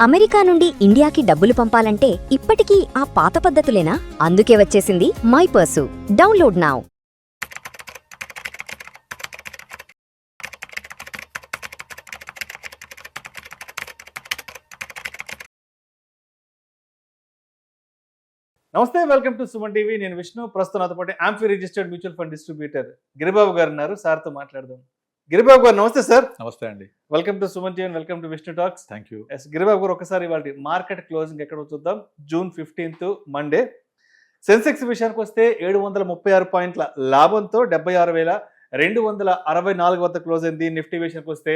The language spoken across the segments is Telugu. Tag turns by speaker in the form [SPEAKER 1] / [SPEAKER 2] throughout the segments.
[SPEAKER 1] అమెరికా నుండి ఇండియాకి డబ్బులు పంపాలంటే ఇప్పటికీ ఆ పాత పద్ధతులేనా? అందుకే వచ్చేసింది మైపర్సు. Download now.
[SPEAKER 2] నమస్తే, వెల్కమ్ టు సుమన్ టీవీ. నేను విష్ణు. ప్రస్తుతం నాతో పాటు AMFI registered mutual fund distributor Giribabu గారు ఉన్నారు. సార్తో మాట్లాడదాం. గిరిబాబు గారు నమస్తే సార్.
[SPEAKER 3] నమస్తే అండి.
[SPEAKER 2] Welcome to Suman TV, welcome to Vishnu talks.
[SPEAKER 3] Thank you.
[SPEAKER 2] Giribabu గారు, ఒకసారి వాళ్ళ మార్కెట్ క్లోజింగ్ ఎక్కడో చూద్దాం. June 15 Monday. సెన్సెక్స్ విషయానికి వస్తే 736 పాయింట్ల లాభంతో 76,264 వద్ద క్లోజ్ అయింది. నిఫ్టీ విషయానికి వస్తే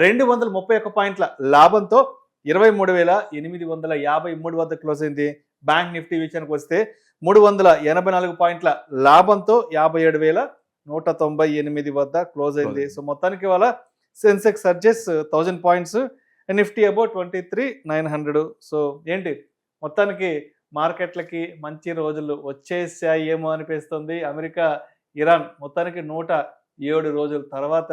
[SPEAKER 2] 231 పాయింట్ల లాభంతో 23,853 వద్ద క్లోజ్ అయింది. బ్యాంక్ నిఫ్టీ విషయానికి వస్తే 384 పాయింట్ల లాభంతో 57,198 వద్ద క్లోజ్ అయింది. సో మొత్తానికి వాళ్ళ Sensex surges 1000 points, Nifty about 23,900. So ఏంటి, మొత్తానికి మార్కెట్లకి మంచి రోజులు వచ్చేసాయేమో అనిపిస్తుంది. అమెరికా ఇరాన్ మొత్తానికి 107 రోజుల తర్వాత,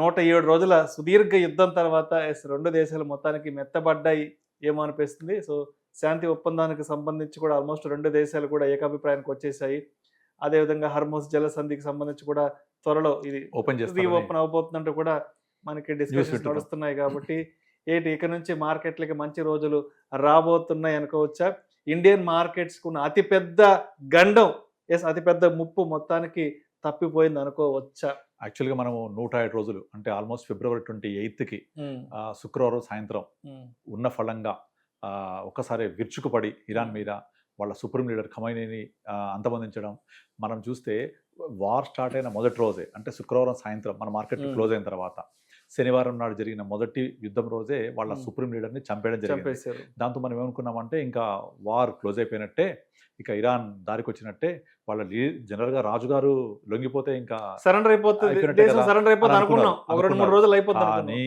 [SPEAKER 2] 107 రోజుల సుదీర్ఘ యుద్ధం తర్వాత రెండు దేశాలు మొత్తానికి మెత్తబడ్డాయి ఏమో అనిపిస్తుంది. సో శాంతి ఒప్పందానికి సంబంధించి కూడా ఆల్మోస్ట్ రెండు దేశాలు కూడా ఏకాభిప్రాయానికి వచ్చేసాయి. అదేవిధంగా హర్మోస్ జలసంధికి సంబంధించి కూడా త్వరలో ఇది ఓపెన్ అవబోతుందంటూ కూడా మనకి డిస్కషన్స్ నడుస్తున్నాయి. కాబట్టి ఏంటి, ఇక నుంచి మార్కెట్లకి మంచి రోజులు రాబోతున్నాయి అనుకోవచ్చా? ఇండియన్ మార్కెట్స్కు ఉన్న అతిపెద్ద గండం, అతిపెద్ద ముప్పు మొత్తానికి తప్పిపోయింది అనుకోవచ్చా?
[SPEAKER 3] యాక్చువల్గా మనము 107 రోజులు అంటే ఆల్మోస్ట్ ఫిబ్రవరి 28కి శుక్రవారం సాయంత్రం ఉన్న ఫలంగా ఒక్కసారి విరుచుకుపడి ఇరాన్ మీద వాళ్ళ సుప్రీం లీడర్ ఖమైనీని అంతమొందించడం మనం చూస్తే, వార్ స్టార్ట్ అయిన మొదటి రోజే అంటే శుక్రవారం సాయంత్రం మన మార్కెట్ క్లోజ్ అయిన తర్వాత శనివారం నాడు జరిగిన మొదటి యుద్ధం రోజే వాళ్ళ సుప్రీం లీడర్ని చంపేయడం జరిగింది. దాంతో మనం ఏమనుకున్నామంటే ఇంకా వార్ క్లోజ్ అయిపోయినట్టే, ఇక ఇరాన్ దారికి వచ్చినట్టే, వాళ్ళ జనరల్గా రాజుగారు లొంగిపోతే ఇంకా
[SPEAKER 2] సరెండర్ అయిపోతుంది.
[SPEAKER 3] కానీ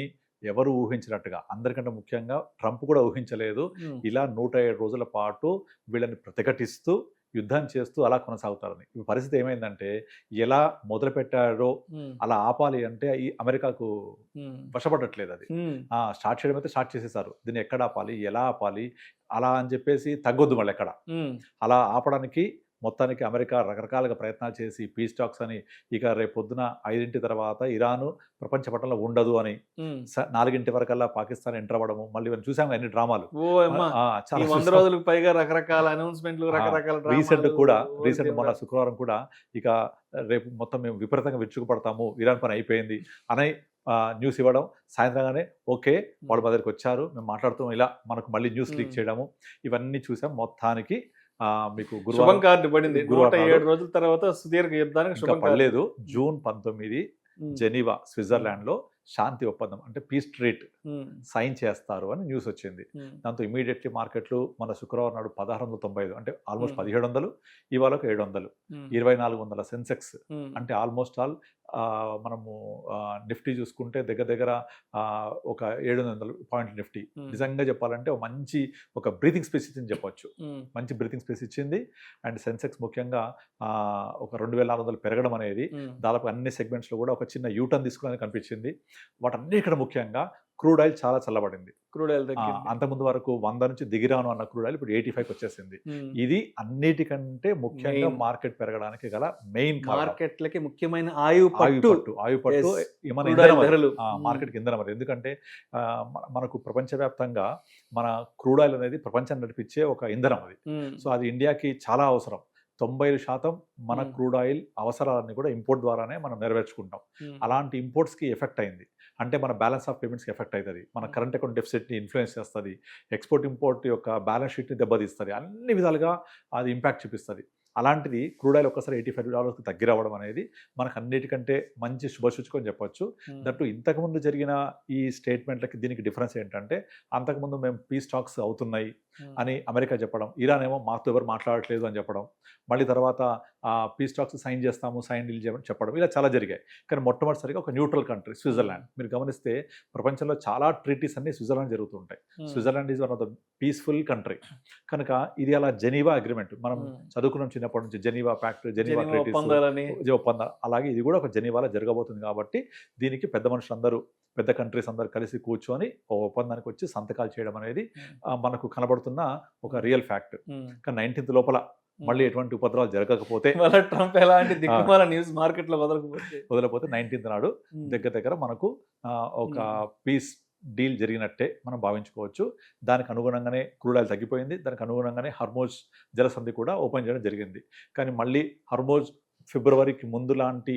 [SPEAKER 3] ఎవరు ఊహించినట్టుగా, అందరికంటే ముఖ్యంగా ట్రంప్ కూడా ఊహించలేదు, ఇలా 107 రోజుల పాటు వీళ్ళని ప్రతిఘటిస్తూ యుద్ధం చేస్తూ అలా కొనసాగుతారని. ఇప్పుడు పరిస్థితి ఏమైందంటే, ఎలా మొదలు పెట్టారో అలా ఆపాలి అంటే ఈ అమెరికాకు వశపడట్లేదు. అది స్టార్ట్ చేయడం అయితే స్టార్ట్ చేసేసారు. దీన్ని ఎక్కడ ఆపాలి, ఎలా ఆపాలి, అలా అని చెప్పేసి తగ్గొద్దు మళ్ళీ ఎక్కడ. అలా ఆపడానికి మొత్తానికి అమెరికా రకరకాలుగా ప్రయత్నాలు చేసి పీస్ టాక్స్ అని, ఇక రేపు పొద్దున 5 తర్వాత ఇరాను ప్రపంచ పటంలో ఉండదు అని, 4 వరకల్లా పాకిస్తాన్ ఎంటర్ అవ్వడము, మళ్ళీ మనం చూసాము అన్ని డ్రామాలు.
[SPEAKER 2] చాలా 100 రోజులకు పైగా రకరకాల అనౌన్స్మెంట్లు, రకరకాల
[SPEAKER 3] రీసెంట్ మొన్న శుక్రవారం కూడా ఇక రేపు మొత్తం మేము విపరీతంగా విరుచుకుపడతాము, ఇరాన్ పని అయిపోయింది అని న్యూస్ ఇవ్వడం. సాయంత్రంగానే ఓకే వాళ్ళు మా దగ్గరికి వచ్చారు, మేము మాట్లాడుతాం, ఇలా మనకు మళ్ళీ న్యూస్ లీక్ చేయడము, ఇవన్నీ చూసాం. మొత్తానికి మీకు
[SPEAKER 2] శుభం కార్డు పడింది. 107 రోజుల తర్వాత సుదీర్ఘ యుద్ధానికి శుభం
[SPEAKER 3] పడలేదు. జూన్ 19 జెనీవా స్విట్జర్లాండ్ లో శాంతి ఒప్పందం అంటే పీస్ ట్రీట్ సైన్ చేస్తారు అని న్యూస్ వచ్చింది. దాంతో ఇమీడియట్లీ మార్కెట్లు మన శుక్రవారం నాడు 1695 అంటే ఆల్మోస్ట్ 1700, ఇవాళ 700, 2400 సెన్సెక్స్ అంటే ఆల్మోస్ట్ ఆల్ మనము నిఫ్టీ చూసుకుంటే దగ్గర ఒక 700 పాయింట్ నిఫ్టీ. నిజంగా చెప్పాలంటే ఒక బ్రీతింగ్ స్పేస్ ఇచ్చింది చెప్పొచ్చు. మంచి బ్రీతింగ్ స్పేస్ ఇచ్చింది. అండ్ సెన్సెక్స్ ముఖ్యంగా ఒక 2400 పెరగడం అనేది దాదాపు అన్ని సెగ్మెంట్స్లో కూడా ఒక చిన్న యూటర్న్ తీసుకుని కనిపించింది. వాటన్నిటికంటే ముఖ్యంగా క్రూడ్ ఆయిల్ చాలా చల్లబడింది.
[SPEAKER 2] క్రూడ్ ఆయిల్
[SPEAKER 3] అంతకుముందు వరకు 100 నుంచి దిగిరాను అన్న క్రూడ్ ఆయిల్ ఇప్పుడు 85 వచ్చేసింది. ఇది ముఖ్యంగా మార్కెట్ పెరగడానికి గల మెయిన్,
[SPEAKER 2] మార్కెట్లకి ముఖ్యమైన ఆయుపట్టు
[SPEAKER 3] మార్కెట్కి ఇంధనం. ఎందుకంటే మనకు ప్రపంచవ్యాప్తంగా మన క్రూడ్ ఆయిల్ అనేది ప్రపంచాన్ని నడిపించే ఒక ఇంధనం అది. సో అది ఇండియాకి చాలా అవసరం. 90% మన క్రూడ్ ఆయిల్ అవసరాలన్నీ కూడా ఇంపోర్ట్ ద్వారానే మనం నెరవేర్చుకుంటాం. అలాంటి ఇంపోర్ట్స్కి ఎఫెక్ట్ అయింది అంటే మన బ్యాలెన్స్ ఆఫ్ పేమెంట్స్కి ఎఫెక్ట్ అవుతుంది, మన కరెంట్ అకౌంట్ డెఫిసిట్ని ఇన్ఫ్లుయెన్స్ చేస్తుంది, ఎక్స్పోర్ట్ ఇంపోర్ట్ యొక్క బ్యాలెన్స్ షీట్ని దెబ్బతీస్తుంది, అన్ని విధాలుగా అది ఇంపాక్ట్ చూపిస్తుంది. అలాంటిది క్రూడ్ ఆయిల్ ఒక్కసారి $85కి తగ్గి రావడం అనేది మనకు అన్నిటికంటే మంచి శుభసూచకం చెప్పొచ్చు. దట్టు ఇంతకుముందు జరిగిన ఈ స్టేట్మెంట్లకి దీనికి డిఫరెన్స్ ఏంటంటే, అంతకుముందు మేము పీస్ టాక్స్ అవుతున్నాయి అని అమెరికా చెప్పడం, ఇరాన్ ఏమో మాతో ఎవరు మాట్లాడట్లేదు అని చెప్పడం, మళ్ళీ తర్వాత పీ స్టాక్స్ సైన్ చేస్తాము, సైన్ డీల్ చేయమని చెప్పడం, ఇలా చాలా జరిగాయి. కానీ మొట్టమొదటిసారిగా ఒక న్యూట్రల్ కంట్రీ స్విట్జర్లాండ్. మీరు గమనిస్తే ప్రపంచంలో చాలా ట్రీటీస్ అన్ని స్విట్జర్లాండ్ జరుగుతుంటాయి. Switzerland is one of the peaceful country. కనుక ఇది అలా జెనీవా అగ్రిమెంట్ మనం చదువుకున్నాం చిన్నప్పటి నుంచి, జెనీవా ప్యాక్ట్, జెనీవా ట్రీటీస్, ఒప్పందాలు. అలాగే ఇది కూడా ఒక జెనీవాలో జరగబోతుంది. కాబట్టి దీనికి పెద్ద మనుషులందరూ, పెద్ద కంట్రీస్ అందరూ కలిసి కూర్చొని ఒక ఒప్పందానికి వచ్చి సంతకాలు చేయడం అనేది మనకు కనబడుతున్న ఒక రియల్ ఫ్యాక్ట్. కానీ 19th లోపల మళ్ళీ ఎటువంటి ఉపద్రవాలు జరగకపోతే,
[SPEAKER 2] ట్రంప్ ఎలాంటి దిక్కుమాల న్యూస్ మార్కెట్ లో
[SPEAKER 3] వదలకపోతే 19th నాడు దగ్గర మనకు ఒక పీస్ డీల్ జరిగినట్టే మనం భావించుకోవచ్చు. దానికి అనుగుణంగానే క్రూడ్ ఆయిల్ తగ్గిపోయింది. దానికి అనుగుణంగానే హర్మోజ్ జలసంధి కూడా ఓపెన్ చేయడం జరిగింది. కానీ మళ్ళీ హర్మోజ్ ఫిబ్రవరికి ముందు లాంటి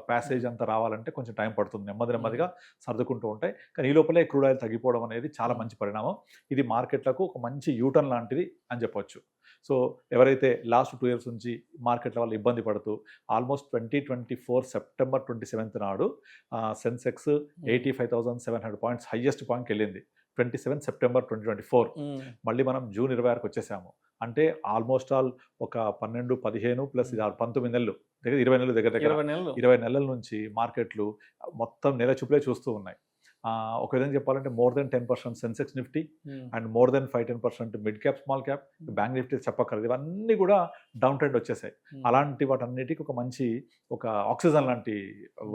[SPEAKER 3] ప్యాసేజ్ అంతా రావాలంటే కొంచెం టైం పడుతుంది. నెమ్మదిగా సర్దుకుంటూ ఉంటాయి. కానీ ఈ లోపలే క్రూడ్ ఆయిల్ తగ్గిపోవడం అనేది చాలా మంచి పరిణామం. ఇది మార్కెట్లకు ఒక మంచి యూటర్న్ లాంటిది అని చెప్పొచ్చు. సో ఎవరైతే లాస్ట్ 2 years నుంచి మార్కెట్ల వల్ల ఇబ్బంది పడుతూ ఆల్మోస్ట్ 2024 సెప్టెంబర్ 27th నాడు సెన్సెక్స్ 85,700 పాయింట్స్ హైయెస్ట్ పాయింట్కి వెళ్ళింది. 27 సెప్టెంబర్ 2024. మళ్ళీ మనం జూన్ 26కి వచ్చేసాము. అంటే ఆల్మోస్ట్ ఆల్ ఒక 12, 15 ప్లస్ 19 నెలలు, దగ్గర 20 నెలలు, దగ్గర 20 నెలల నుంచి మార్కెట్లు మొత్తం నెల చూపులే చూస్తూ ఉన్నాయి. ఒక విధంగా చెప్పాలంటే more than 10% Sensex Nifty and more than 5-10% mid cap, small cap, bank Nifty చెప్పక్కర్లేదు, ఇవన్నీ కూడా డౌన్ ట్రెండ్ వచ్చేసాయి. అలాంటి వాటన్నిటికీ ఒక మంచి ఒక ఆక్సిజన్ లాంటి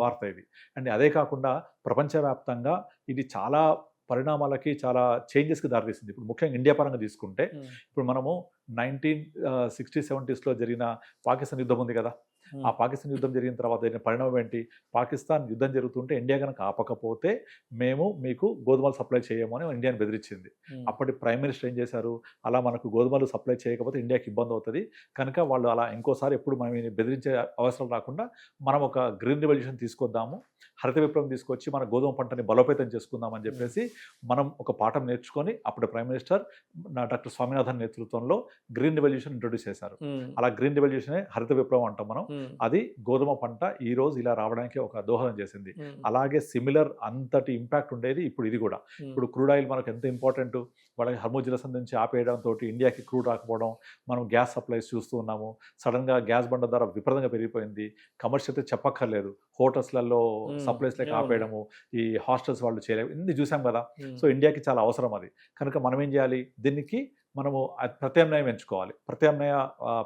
[SPEAKER 3] వార్త ఇది. అండ్ అదే కాకుండా ప్రపంచవ్యాప్తంగా ఇది చాలా పరిణామాలకి, చాలా చేంజెస్కి దారితీసింది. ఇప్పుడు ముఖ్యంగా ఇండియా పరంగా తీసుకుంటే, ఇప్పుడు మనము 1960-70s జరిగిన పాకిస్తాన్ యుద్ధం ఉంది కదా, ఆ పాకిస్తాన్ యుద్ధం జరిగిన తర్వాత జరిగిన పరిణామం ఏంటి? పాకిస్తాన్ యుద్ధం జరుగుతుంటే ఇండియా కనుక ఆపకపోతే మేము మీకు గోధుమలు సప్లై చేయమని ఇండియాని బెదిరించింది. అప్పటి ప్రైమ్ మినిస్టర్ ఏం చేశారు? అలా మనకు గోధుమలు సప్లై చేయకపోతే ఇండియాకి ఇబ్బంది అవుతుంది కనుక వాళ్ళు అలా ఇంకోసారి ఎప్పుడు మనం బెదిరించే అవసరం రాకుండా మనం ఒక గ్రీన్ రెవల్యూషన్ తీసుకొద్దాము, హరిత విప్లవం తీసుకొచ్చి మన గోధుమ పంటని బలోపేతం చేసుకుందామని చెప్పేసి మనం ఒక పాఠం నేర్చుకొని అప్పుడు ప్రైమ్ మినిస్టర్ డాక్టర్ స్వామినాథన్ నేతృత్వంలో గ్రీన్ రెవల్యూషన్ ఇంట్రొడ్యూస్ చేశారు. అలా గ్రీన్ రెవల్యూషనే హరిత విప్లవం అంటాం మనం. అది గోధుమ పంట ఈ రోజు ఇలా రావడానికి ఒక దోహదం చేసింది. అలాగే సిమిలర్ అంతటి ఇంపాక్ట్ ఉండేది ఇప్పుడు ఇది కూడా. ఇప్పుడు క్రూడ్ ఆయిల్ మనకు ఎంత ఇంపార్టెంట్, వాళ్ళకి హర్మూజ్ జలసంధి నుంచి ఆపేయడంతో ఇండియాకి క్రూడ్ రాకపోవడం, మనం గ్యాస్ సప్లైస్ చూస్తూ ఉన్నాము. సడన్గా గ్యాస్ బండ ధర విపరీతంగా పెరిగిపోయింది. కమర్షియల్ అయితే చెప్పక్కర్లేదు, హోటల్స్లలో సప్లైస్ లెక్క ఆపేయడము, ఈ హాస్టల్స్ వాళ్ళు చేయలేము, ఇన్ని చూసాం కదా. సో ఇండియాకి చాలా అవసరం అది. కనుక మనం ఏం చేయాలి? దీనికి మనము ప్రత్యామ్నాయం ఎంచుకోవాలి, ప్రత్యామ్నాయ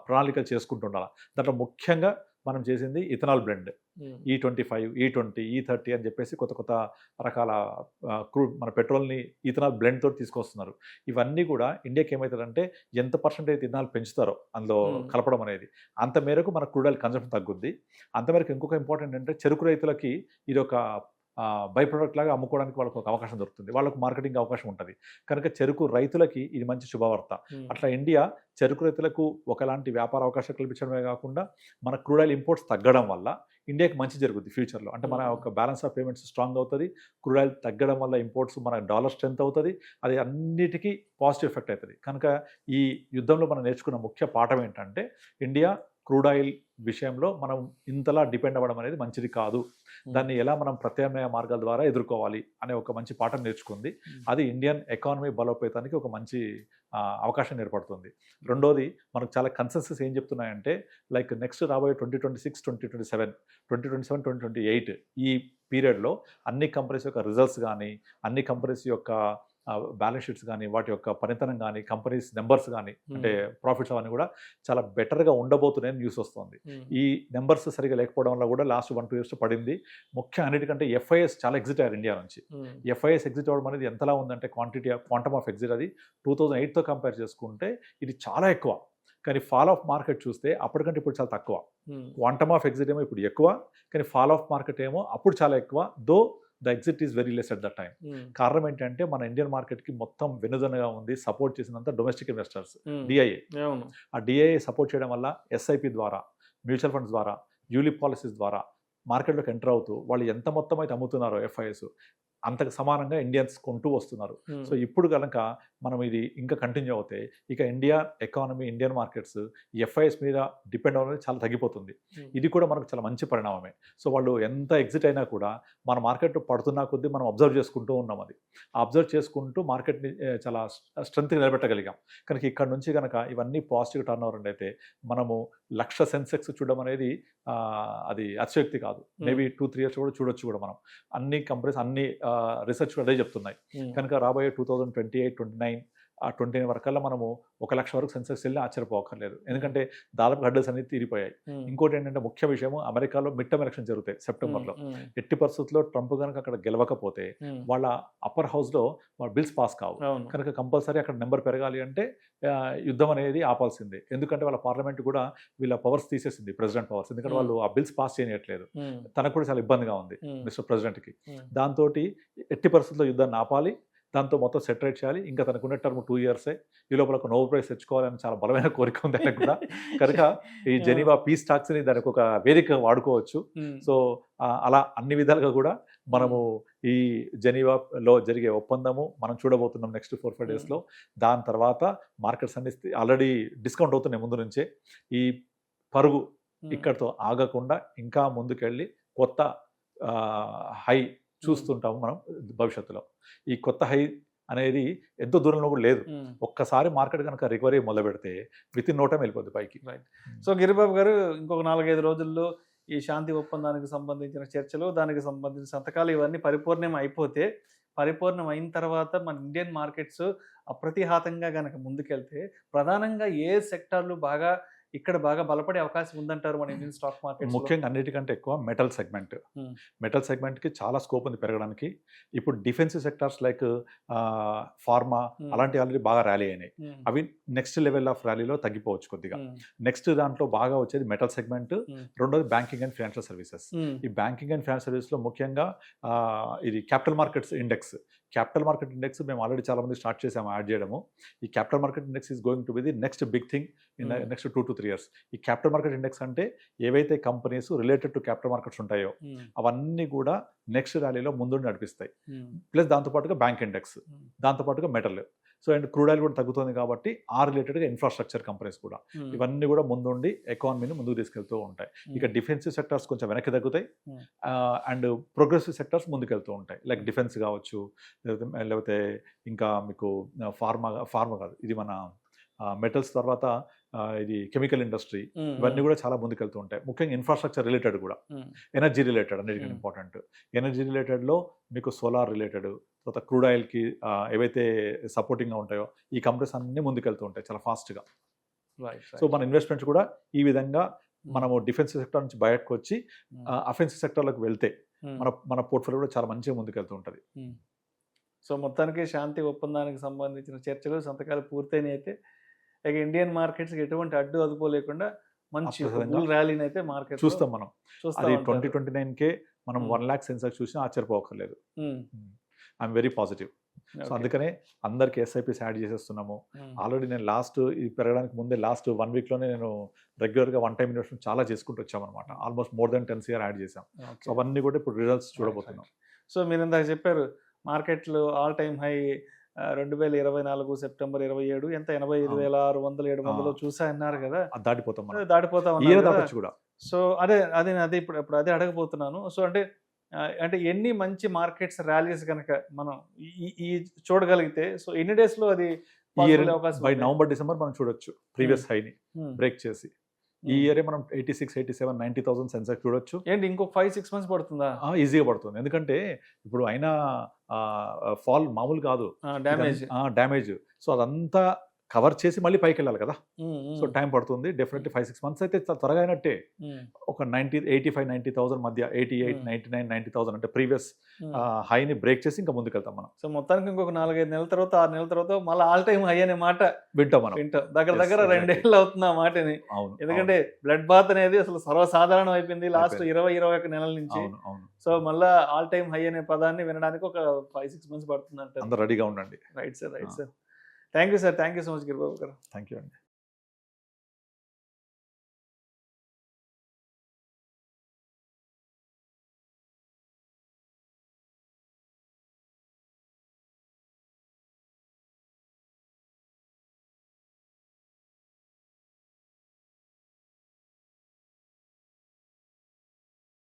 [SPEAKER 3] ప్రణాళికలు చేసుకుంటుండాలి. దాంట్లో ముఖ్యంగా మనం చేసింది ethanol blend, E25, E20, E30 అని చెప్పేసి కొత్త రకాల క్రూడ్ మన పెట్రోల్ని ఇథనాల్ బ్లెండ్ తోటి తీసుకొస్తున్నారు. ఇవన్నీ కూడా ఇండియాకి ఏమవుతుందంటే ఎంత పర్సెంటేజ్ ఇథనాల్ పెంచుతారో అందులో కలపడం అనేది అంత మేరకు మన క్రూడ్ ఆయిల్ కన్సంప్షన్ తగ్గుద్ది. అంత మేరకు ఇంకొక ఇంపార్టెంట్ అంటే చెరుకు రైతులకి ఇది ఒక బై ప్రొడక్ట్ లాగా అమ్ముకోవడానికి వాళ్ళకు ఒక అవకాశం దొరుకుతుంది, వాళ్ళకు మార్కెటింగ్ అవకాశం ఉంటుంది. కనుక చెరుకు రైతులకి ఇది మంచి శుభవార్త. అట్లా ఇండియా చెరుకు రైతులకు ఒకలాంటి వ్యాపార అవకాశాలు కల్పించడమే కాకుండా మన క్రూడ్ ఆయిల్ ఇంపోర్ట్స్ తగ్గడం వల్ల ఇండియాకి మంచి జరుగుతుంది ఫ్యూచర్లో. అంటే మన ఒక బ్యాలెన్స్ ఆఫ్ పేమెంట్స్ స్ట్రాంగ్ అవుతుంది, క్రూడ్ ఆయిల్ తగ్గడం వల్ల ఇంపోర్ట్స్ మన డాలర్ స్ట్రెంత్ అవుతుంది, అది అన్నిటికీ పాజిటివ్ ఎఫెక్ట్ అవుతుంది. కనుక ఈ యుద్ధంలో మనం నేర్చుకున్న ముఖ్య పాఠం ఏంటంటే ఇండియా క్రూడ్ ఆయిల్ విషయంలో మనం ఇంతలా డిపెండ్ అవ్వడం అనేది మంచిది కాదు, దాన్ని ఎలా మనం ప్రత్యామ్నాయ మార్గాల ద్వారా ఎదుర్కోవాలి అనే ఒక మంచి పాఠం నేర్చుకుంది. అది ఇండియన్ ఎకానమీ బలోపేతానికి ఒక మంచి అవకాశం ఏర్పడుతుంది. రెండోది మనకు చాలా కన్సెన్సస్ ఏం చెప్తున్నాయంటే లైక్ నెక్స్ట్ రాబోయే 2026, 2027, 2028 ఈ పీరియడ్లో అన్ని కంపెనీస్ యొక్క రిజల్ట్స్ కానీ, అన్ని కంపెనీస్ యొక్క బ్యాలెన్స్ షీట్స్ కానీ, వాటి యొక్క పనితనం కానీ, కంపెనీస్ నెంబర్స్ కానీ, అంటే ప్రాఫిట్స్ అవన్నీ కూడా చాలా బెటర్గా ఉండబోతున్నాయని న్యూస్ వస్తుంది. ఈ నెంబర్స్ సరిగా లేకపోవడం వల్ల కూడా లాస్ట్ 1-2 years పడింది. ముఖ్యంగా అన్నిటికంటే FIS చాలా ఎగ్జిట్ అయ్యారు ఇండియా నుంచి. FIS ఎగ్జిట్ అవ్వడం అనేది ఎంతలా ఉందంటే క్వాంటమ్ ఆఫ్ ఎగ్జిట్ అది 2008తో కంపేర్ చేసుకుంటే ఇది చాలా ఎక్కువ. కానీ ఫాల్ ఆఫ్ మార్కెట్ చూస్తే అప్పటికంటే ఇప్పుడు చాలా తక్కువ. క్వాంటమ్ ఆఫ్ ఎగ్జిట్ ఏమో ఇప్పుడు ఎక్కువ, కానీ ఫాల్ ఆఫ్ మార్కెట్ ఏమో అప్పుడు చాలా ఎక్కువ. Though the exit is very less at the time. కారణం ఏంటంటే మన ఇండియన్ మార్కెట్కి మొత్తం వెనుదనగా ఉంది, సపోర్ట్ చేసినంత డొమెస్టిక్ ఇన్వెస్టర్స్, DIA. ఆ DIA సపోర్ట్ చేయడం వల్ల SIP ద్వారా, మ్యూచువల్ ఫండ్స్ ద్వారా, యూలిప్ పాలసీస్ ద్వారా మార్కెట్లోకి ఎంటర్ అవుతూ వాళ్ళు ఎంత మొత్తం అయితే అమ్ముతున్నారో FIS అంతకు సమానంగా ఇండియన్స్ కొంటూ వస్తున్నారు. సో ఇప్పుడు కనుక మనం ఇది ఇంకా కంటిన్యూ అవుతే ఇక India economy, Indian markets FIs మీద డిపెండ్ అవ్వడం చాలా తగ్గిపోతుంది. ఇది కూడా మనకు చాలా మంచి పరిణామమే. సో వాళ్ళు ఎంత ఎగ్జిట్ అయినా కూడా మన మార్కెట్ పడుతున్నా కొద్దీ మనం అబ్జర్వ్ చేసుకుంటూ ఉన్నాం. అది అబ్జర్వ్ చేసుకుంటూ మార్కెట్ని చాలా స్ట్రెంత్గా నిలబెట్టగలిగాం. కనుక ఇక్కడ నుంచి కనుక ఇవన్నీ పాజిటివ్ టర్న్ ఓవర్ అయితే మనము 1,00,000 సెన్సెక్స్ చూడడం అనేది అది అతిశయోక్తి కాదు. మేబీ 2-3 years కూడా చూడొచ్చు కూడా మనం. అన్ని కంపెనీస్, అన్ని రీసెర్చ్ అదే చెప్తున్నాయి. కనుక రాబోయే 2028, 29 29 వరకల్లా మనము 1,00,000 వరకు సెన్సెక్స్ వెళ్ళి ఆశ్చర్యపోకర్లేదు. ఎందుకంటే దాదాపు హడ్డల్స్ అనేది తీరిపోయాయి. ఇంకోటి ఏంటంటే ముఖ్య విషయం, అమెరికాలో మిడ్ టర్మ్ ఎలక్షన్ జరుగుతాయి సెప్టెంబర్లో. ఎట్టి పరిస్థితుల్లో ట్రంప్ కనుక అక్కడ గెలవకపోతే వాళ్ళ అప్పర్ హౌస్లో వాళ్ళ బిల్స్ పాస్ కావు. కనుక కంపల్సరీ అక్కడ నెంబర్ పెరగాలి అంటే యుద్ధం అనేది ఆపాల్సిందే. ఎందుకంటే వాళ్ళ పార్లమెంట్ కూడా వీళ్ళ పవర్స్ తీసేసింది, ప్రెసిడెంట్ పవర్స్. ఎందుకంటే వాళ్ళు ఆ బిల్స్ పాస్ చేయట్లేదు. తనకు కూడా చాలా ఇబ్బందిగా ఉంది మిస్టర్ ప్రెసిడెంట్కి. దాంతో ఎట్టి పరిస్థితుల్లో యుద్ధాన్ని ఆపాలి, దాంతో మొత్తం సెటరేట్ చేయాలి. ఇంకా తనకున్న టర్మ్ 2 years. ఈ లోపల ఒక నోబెల్ ప్రైజ్ తెచ్చుకోవాలని చాలా బలమైన కోరిక ఉంది ఆయనకు కూడా. కనుక ఈ జెనీవా పీస్ టాక్స్ని దానికి ఒక వేదిక వాడుకోవచ్చు. సో అలా అన్ని విధాలుగా కూడా మనము ఈ జెనీవాలో జరిగే ఒప్పందము మనం చూడబోతున్నాం నెక్స్ట్ 4-5 daysలో. దాని తర్వాత మార్కెట్స్ అన్ని ఆల్రెడీ డిస్కౌంట్ అవుతున్నాయి ముందు నుంచే. ఈ పరుగు ఇక్కడితో ఆగకుండా ఇంకా ముందుకెళ్ళి కొత్త హై చూస్తుంటాము మనం భవిష్యత్తులో. ఈ కొత్త హై అనేది ఎంతో దూరంలో కూడా లేదు. ఒక్కసారి మార్కెట్ కనుక రికవరీ మొదలు పెడితే విత్ ఇన్ నో టైం వెళ్ళిపోద్ది పైకి.
[SPEAKER 2] రైట్. సో గిరిబాబు గారు, ఇంకొక 4-5 రోజుల్లో ఈ శాంతి ఒప్పందానికి సంబంధించిన చర్చలు, దానికి సంబంధించిన సంతకాలు ఇవన్నీ పరిపూర్ణం అయిపోతే, పరిపూర్ణం అయిన తర్వాత మన ఇండియన్ మార్కెట్స్ అప్రతిహాతంగా కనుక ముందుకెళ్తే ప్రధానంగా ఏ సెక్టార్లు ఇక్కడ బాగా బలపడే అవకాశం ఉందంటారు మన ఇండియన్ స్టాక్ మార్కెట్?
[SPEAKER 3] ముఖ్యంగా అన్నిటికంటే ఎక్కువ మెటల్ సెగ్మెంట్. మెటల్ సెగ్మెంట్కి చాలా స్కోప్ ఉంది పెరగడానికి. ఇప్పుడు డిఫెన్సివ్ సెక్టార్స్ లైక్ ఫార్మా అలాంటివి ఆల్రెడీ బాగా ర్యాలీ అయినాయి. అవి నెక్స్ట్ లెవెల్ ఆఫ్ ర్యాలీలో తగ్గిపోవచ్చు కొద్దిగా. నెక్స్ట్ దాంట్లో బాగా వచ్చేది మెటల్ సెగ్మెంట్. రెండోది బ్యాంకింగ్ అండ్ ఫైనాన్షియల్ సర్వీసెస్. ఈ బ్యాంకింగ్ అండ్ ఫైనాన్షియల్ సర్వీస్లో ముఖ్యంగా ఇది capital markets index. Capital market index మేము ఆల్రెడీ చాలా మంది స్టార్ట్ చేసాము యాడ్ చేయడము. ఈ capital market index is going to be the next big thing in next 2 to 3 years. ఈ క్యాపిటల్ మార్కెట్ ఇండెక్స్ అంటే ఏవైతే companies related to capital markets ఉంటాయో అవన్నీ కూడా నెక్స్ట్ ర్యాలీలో ముందుండి నడిపిస్తాయి. ప్లస్ దాంతోపాటుగా బ్యాంక్ ఇండెక్స్, దాంతోపాటుగా metal. So and crude oil కూడా తగ్గుతుంది కాబట్టి ఆ రిలేటెడ్గా ఇన్ఫ్రాస్ట్రక్చర్ కంపెనీస్ కూడా ఇవన్నీ కూడా ముందుండి ఎకానమీని ముందుకు తీసుకెళ్తూ ఉంటాయి. ఇక డిఫెన్సివ్ సెక్టార్స్ కొంచెం వెనక్కి తగ్గుతాయి అండ్ ప్రోగ్రెసివ్ సెక్టార్స్ ముందుకెళ్తూ ఉంటాయి. లైక్ డిఫెన్స్ కావచ్చు, లేకపోతే ఇంకా మీకు ఫార్మా కాదు, ఇది మన మెటల్స్ తర్వాత ఇది కెమికల్ ఇండస్ట్రీ, ఇవన్నీ కూడా చాలా ముందుకెళ్తూ ఉంటాయి. ముఖ్యంగా ఇన్ఫ్రాస్ట్రక్చర్ రిలేటెడ్ కూడా, ఎనర్జీ రిలేటెడ్ అన్నిటికీ ఇంపార్టెంట్. ఎనర్జీ రిలేటెడ్లో మీకు సోలార్ రిలేటెడ్, తర్వాత క్రూడ్ ఆయిల్కి ఏవైతే సపోర్టింగ్గా ఉంటాయో ఈ కంపెనీస్ అన్నీ ముందుకెళ్తూ ఉంటాయి చాలా ఫాస్ట్గా. సో మన ఇన్వెస్ట్మెంట్స్ కూడా ఈ విధంగా మనము డిఫెన్సివ్ సెక్టర్ నుంచి బయటకు వచ్చి అఫెన్సివ్ సెక్టర్లకు వెళ్తే మన పోర్ట్ఫోలియో కూడా చాలా మంచిగా ముందుకెళ్తూ ఉంటుంది.
[SPEAKER 2] సో మొత్తానికి శాంతి ఒప్పందానికి సంబంధించిన చర్చలు, సంతకాలు పూర్తయినాయి అయితే ఇక ఇండియన్ మార్కెట్స్కి ఎటువంటి అడ్డు అదుపు లేకుండా మంచి ర్యాలీని అయితే మార్కెట్
[SPEAKER 3] చూస్తాం మనం. అది 2029కే మనం 1 lakh సెన్సెక్స్ చూసినా ఆశ్చర్యపోకర్లేదు. I'm very positive. సో అందుకనే అందరికి ఎస్ఐపిస్ యాడ్ చేసేస్తున్నాము. ఆల్రెడీ నేను ఇది పెరగడానికి ముందే లాస్ట్ 1 weekలోనే నేను రెగ్యులర్గా 1-time ఇన్వెస్ట్మెంట్ చాలా చేసుకుంటూ వచ్చామన్నమాట. Almost more than 10 crore add చేసాం. సో అవన్నీ కూడా ఇప్పుడు రిజల్ట్స్ చూడబోతున్నాం.
[SPEAKER 2] సో మీరు ఇందాక చెప్పారు మార్కెట్లు ఆల్ టైమ్ హై 2024 సెప్టెంబర్ 27 ఎంత 85,600-700 చూసా అన్నారు కదా, దాటిపోతాం
[SPEAKER 3] కూడా.
[SPEAKER 2] సో అదే ఇప్పుడు అదే అడగబోతున్నాను. సో అంటే ఎన్ని మంచి మార్కెట్స్ ర్యాలీస్ కనుక మనం ఈ చూడగలిగితే, సో ఎన్ని డేస్ లో అది
[SPEAKER 3] బై నవంబర్ డిసెంబర్ మనం చూడొచ్చు ప్రీవియస్ హైని బ్రేక్ చేసి. ఈ ఇయరే మనం 86, 87, 90,000 సెన్సెక్స్ చూడొచ్చు.
[SPEAKER 2] ఏంటి ఇంకొక 5-6 months పడుతుందా?
[SPEAKER 3] ఈజీగా పడుతుంది. ఎందుకంటే ఇప్పుడు అయినా ఫాల్ మామూలు కాదు, డ్యామేజ్. సో అదంతా కవర్ చేసి మళ్ళీ పైకి వెళ్ళాలి కదా. సో టైం పడుతుంది. డెఫినెట్లీ 5-6 months అయితే త్వరగా అయినట్టే. ఒక 85-90,000 మధ్య 88, 99, 90,000 అంటే ప్రీవియస్ హైని బ్రేక్ చేసి ఇంకా ముందుకెళ్తాం మనం.
[SPEAKER 2] సో మొత్తానికి ఇంకొక 4-5 నెలల తర్వాత 6 నెలల తర్వాత మళ్ళీ ఆల్ టైమ్ హై అనే మాట
[SPEAKER 3] వింటాం మనం.
[SPEAKER 2] దగ్గర 2 ఏళ్ళు అవుతుంది ఆ మాటని. ఎందుకంటే బ్లడ్ బాత్ అనేది అసలు సర్వసాధారణం అయిపోయింది లాస్ట్ 20-21 నెలల నుంచి. సో మళ్ళీ ఆల్ టైమ్ హై అనే పదాన్ని వినడానికి ఒక 5-6 months పడుతుంది అంటే
[SPEAKER 3] అందరూ రెడీగా ఉండండి.
[SPEAKER 2] Right sir. Thank you sir. Thank you so much Giribabu గారు.
[SPEAKER 3] థ్యాంక్ యూ అండి.